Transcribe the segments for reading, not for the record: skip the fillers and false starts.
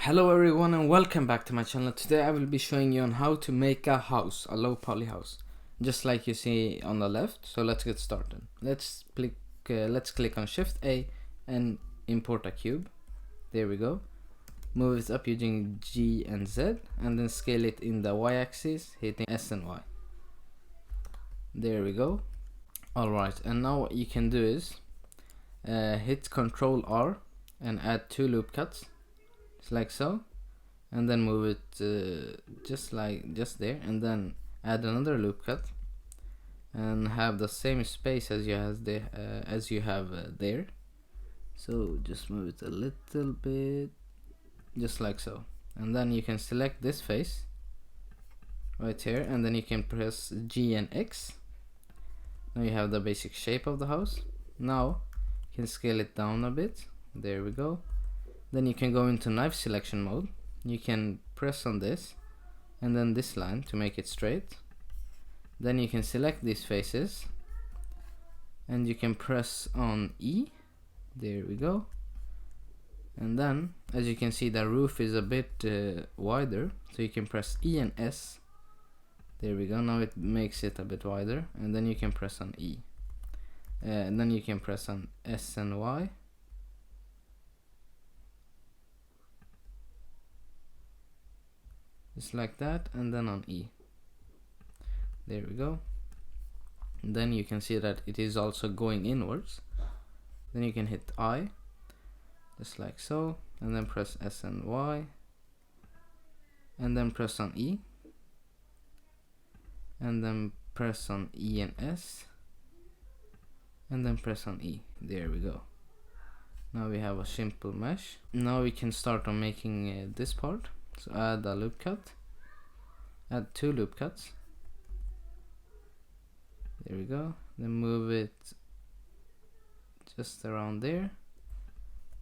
Hello everyone and welcome back to my channel. Today I will be showing you on how to make a house, a low poly house, just like you see on the left. So let's get started. Let's click on Shift A and import a cube. There we go. Move it up using G and Z and then scale it in the Y axis, hitting S and Y. There we go. Alright, and now what you can do is hit Ctrl R and add 2 loop cuts. Like so, and then move it just there, and then add another loop cut and have the same space as you have there. So just move it a little bit, just like so, and then you can select this face right here, and then you can press G and X. Now you have the basic shape of the house. Now you can scale it down a bit. There we go. Then you can go into knife selection mode. You can press on this and then this line to make it straight. Then you can select these faces and you can press on E. There we go. And then as you can see, the roof is a bit wider, so you can press E and S. There we go. Now it makes it a bit wider, and then you can press on E, and then you can press on S and Y. Just like that, and then on E. There we go. And then you can see that it is also going inwards. Then you can hit I, just like so, and then press S and Y, and then press on E, and then press on E and S, and then press on E. There we go. Now we have a simple mesh. Now we can start on making this part. So add a loop cut, add 2 loop cuts. There we go. Then move it just around there.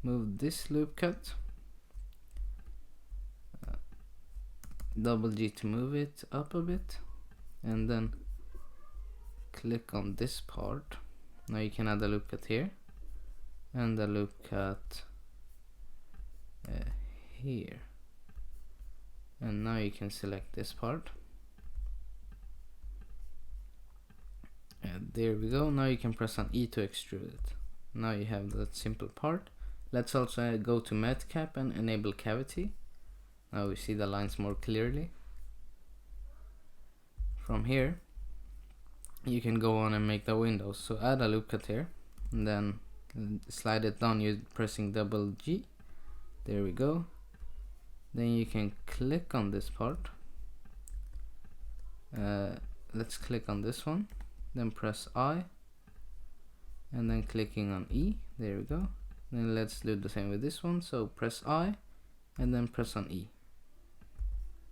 Move this loop cut, double G to move it up a bit, and then click on this part. Now you can add a loop cut here and a loop cut here. And now you can select this part. And there we go. Now you can press on E to extrude it. Now you have that simple part. Let's also go to Matcap and enable cavity. Now we see the lines more clearly. From here you can go on and make the windows. So add a loop cut here and then slide it down using pressing double G. There we go. Then you can click on this part. Let's click on this one, then press I, and then clicking on E. There we go. Then let's do the same with this one. So press I and then press on E,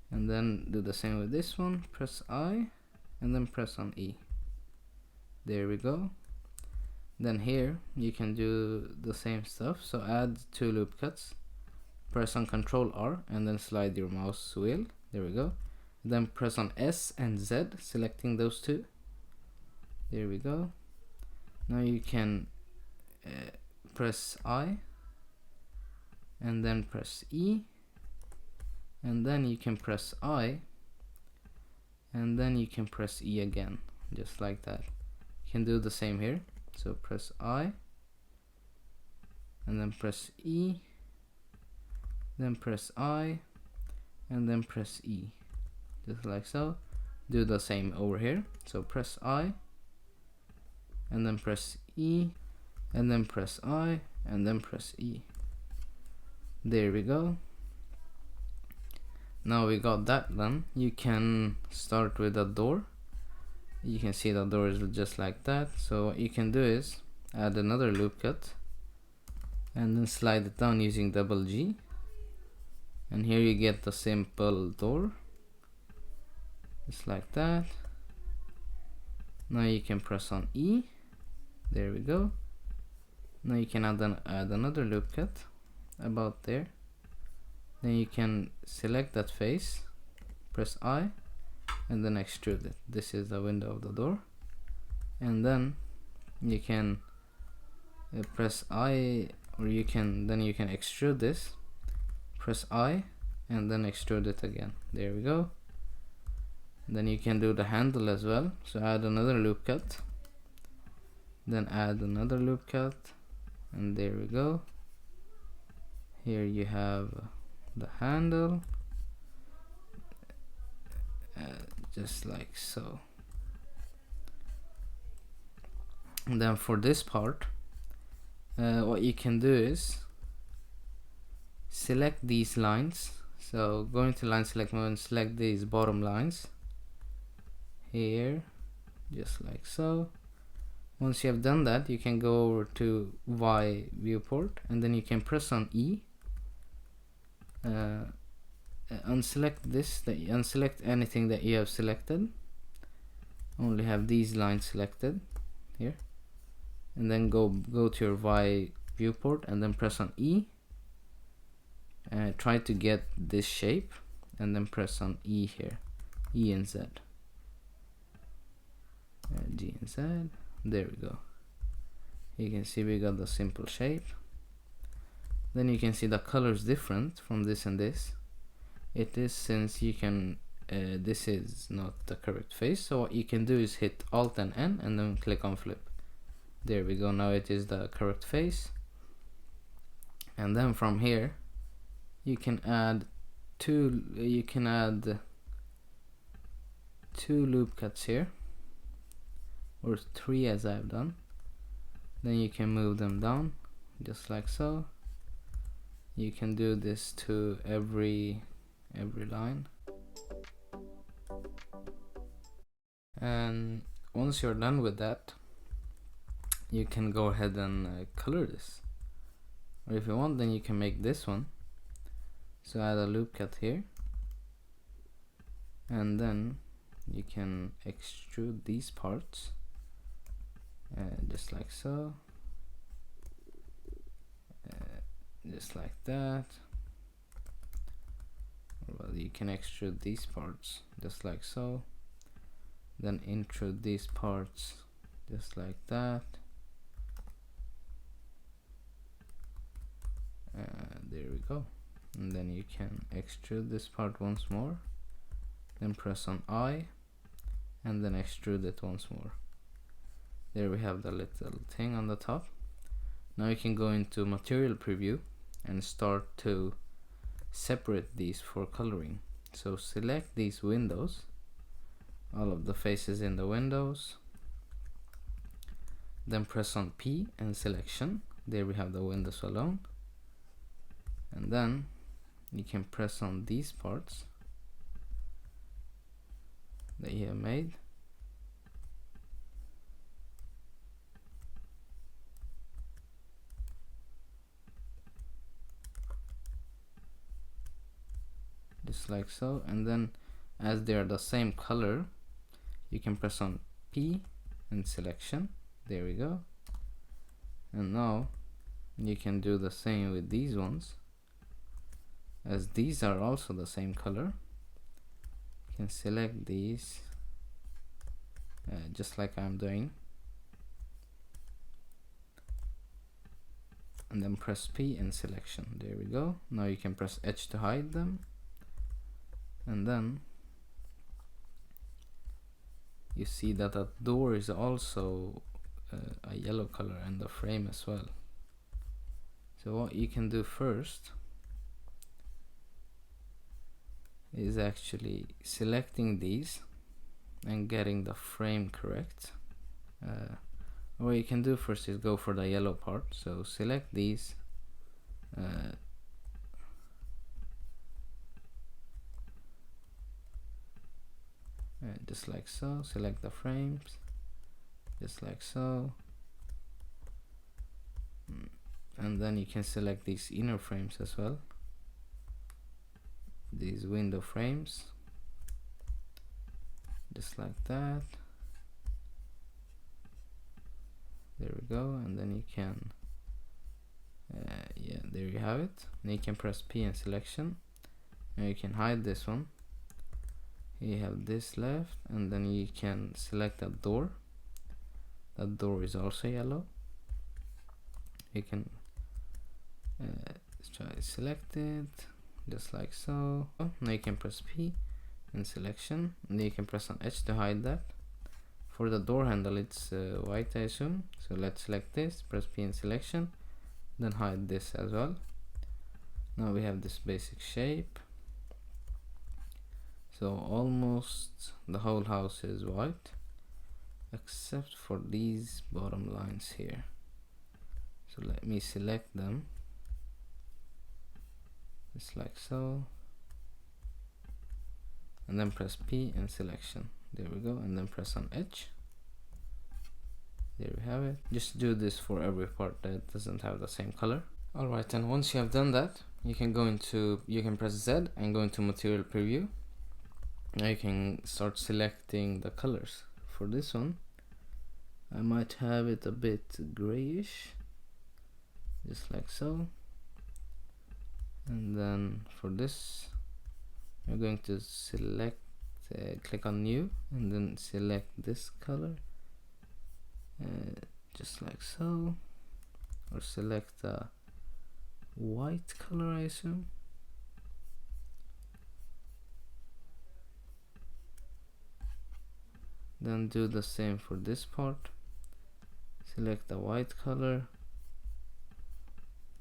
and then do the same with this one. Press I and then press on E. There we go. Then here you can do the same stuff. So add 2 loop cuts, press on Ctrl R and then slide your mouse wheel. There we go. Then press on S and Z, selecting those 2. There we go. Now you can press I and then press E, and then you can press I and then you can press E again, just like that. You can do the same here. So press I and then press E, then press I and then press E, just like so. Do the same over here. So press I and then press E, and then press I and then press E. There we go. Now we got that done. You can start with a door. You can see the door is just like that. So what you can do is add another loop cut and then slide it down using double G, and here you get the simple door, just like that. Now you can press on E. There we go. Now you can add another loop cut about there. Then you can select that face, press I, and then extrude it. This is the window of the door. And then you can press I, or you can extrude this, press I and then extrude it again. There we go. Then you can do the handle as well, so add another loop cut, then add another loop cut, and there we go. Here you have the handle, just like so. And then for this part, what you can do is select these lines. So go into line select mode and select these bottom lines here, just like so. Once you have done that, you can go over to Y viewport and then you can press on E, unselect this, unselect anything that you have selected, only have these lines selected here, and then go to your Y viewport and then press on E, try to get this shape and then press on E here, E and Z, G and Z. There we go. You can see we got the simple shape. Then you can see the color is different from this and this. It is, since you can this is not the correct face, so what you can do is hit Alt and N and then click on flip. There we go, now it is the correct face. And then from here you can add two loop cuts here, or 3 as I've done. Then you can move them down just like so. You can do this to every line. And once you're done with that, you can go ahead and color this, or if you want, then you can make this one. So add a loop cut here, and then you can extrude these parts just like so, just like that. Well, you can extrude these parts just like so, then intrude these parts just like that. There we go. And then you can extrude this part once more, then press on I and then extrude it once more. There we have the little thing on the top. Now you can go into material preview and start to separate these for coloring. So select these windows, all of the faces in the windows, then press on P and selection. There we have the windows alone, and then you can press on these parts that you have made, just like so. And then as they are the same color, you can press on P and selection. There we go. And now you can do the same with these ones, as these are also the same color. You can select these just like I'm doing, and then press P and selection. There we go. Now you can press H to hide them, and then you see that the door is also a yellow color, and the frame as well. So what you can do first is actually selecting these and getting the frame correct. What you can do first is go for the yellow part. So select these, just like so. Select the frames just like so, and then you can select these inner frames as well, these window frames just like that. There we go. And then you can yeah, there you have it. And you can press P and selection, and you can hide this one. You have this left, and then you can select that door. That door is also yellow. You can try to select it. just like so. Now you can press P in selection, and then you can press on H to hide that. For the door handle, it's white, I assume, so let's select this, press P in selection, then hide this as well. Now we have this basic shape, so almost the whole house is white except for these bottom lines here. So let me select them, just like so, and then press P in selection. There we go, and then press on H. There we have it. Just do this for every part that doesn't have the same color. Alright, and once you have done that, you can press Z and go into material preview. Now you can start selecting the colors. For this one, I might have it a bit grayish, just like so. And then for this, you're going to select, click on new, and then select this color, just like so, or select a white color, I assume. Then do the same for this part, select a white color,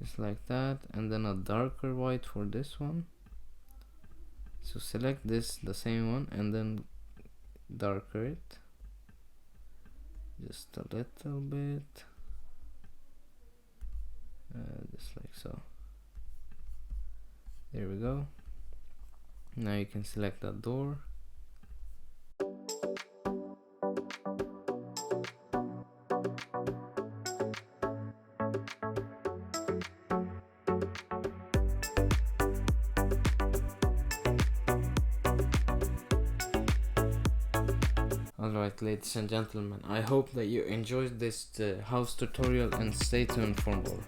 just like that, and then a darker white for this one. So select this, the same one, and then darker it just a little bit, just like so. There we go. Now you can select that door. Alright, ladies and gentlemen, I hope that you enjoyed this house tutorial, and stay tuned for more.